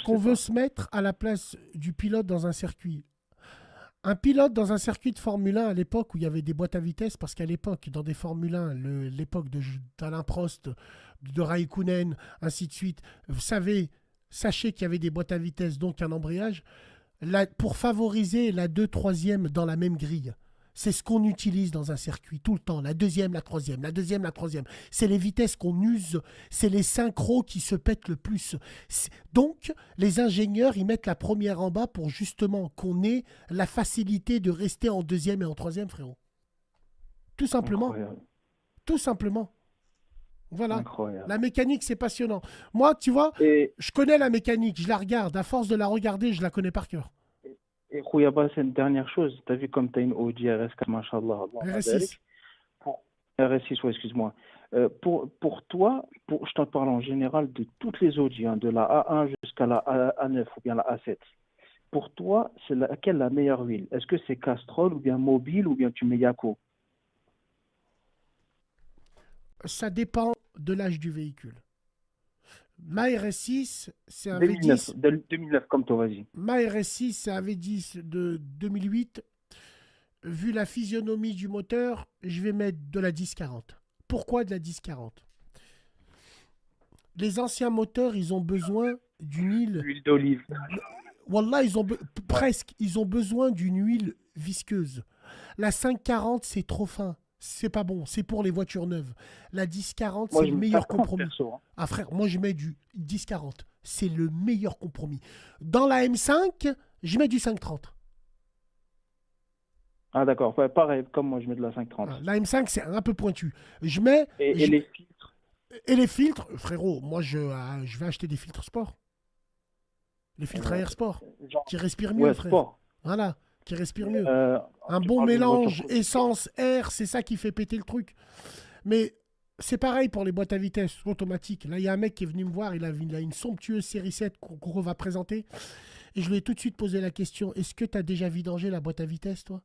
qu'on sais veut pas. se mettre à la place du pilote dans un circuit. Un pilote dans un circuit de Formule 1 à l'époque où il y avait des boîtes à vitesse, parce qu'à l'époque, dans des Formule 1, l'époque d'Alain Prost, de Raikkonen, ainsi de suite, sachez qu'il y avait des boîtes à vitesse, donc un embrayage, pour favoriser la 2 troisième dans la même grille. C'est ce qu'on utilise dans un circuit tout le temps. La deuxième, la troisième, la deuxième, la troisième. C'est les vitesses qu'on use, c'est les synchros qui se pètent le plus. Donc, les ingénieurs, ils mettent la première en bas pour justement qu'on ait la facilité de rester en deuxième et en troisième, frérot. Tout simplement. Incroyable. Tout simplement. Voilà. La Incroyable. mécanique, c'est passionnant. Moi, tu vois, Et, je connais la mécanique, je la regarde. À force de la regarder, je la connais par cœur. et Khouyaba, c'est une dernière chose. Tu as vu comme tu as une Audi RS4, machallah, Allah RS6. barik. Pour RS6, ouais, excuse-moi. Pour toi, je t'en parle en général de toutes les Audi, hein, de la A1 jusqu'à la A9 ou bien la A7. Pour toi, c'est laquelle la meilleure huile? Est-ce que c'est Castrol ou bien Mobile ou bien tu mets Yako? Ça dépend de l'âge du véhicule. Ma RS6, c'est un 2009, V10. 2009 comme toi, vas-y. Ma RS6, c'est un V10 de 2008. Vu la physionomie du moteur, je vais mettre de la 1040. Pourquoi de la 1040? Les anciens moteurs, ils ont besoin d'une huile. Huile d'olive. Wallah, Ouais. presque. Ils ont besoin d'une huile visqueuse. La 540, c'est trop fin. C'est pas bon. C'est pour les voitures neuves. La 1040, Moi, c'est je le mets meilleur 50 compromis. perso, hein. Ah frère, moi je mets du 1040. C'est le meilleur compromis. Dans la M5, je mets du 530. Ah, d'accord. Ouais, pareil, comme moi, je mets de la 530. Voilà. La M5, c'est un peu pointu. Je mets. Et les filtres, Et les filtres, frérot, moi je vais acheter des filtres sport. Les filtres à euh, air sport. genre, Qui respirent mieux, ouais, frère. sport. Voilà. Qui respirent mieux. Euh, Un Tu bon parles d'une voiture mélange quotidienne. essence-air, c'est ça qui fait péter le truc. Mais c'est pareil pour les boîtes à vitesse automatiques. Là, il y a un mec qui est venu me voir, il a une somptueuse série 7 qu'on va présenter. Et je lui ai tout de suite posé la question, est-ce que tu as déjà vidangé la boîte à vitesse, toi?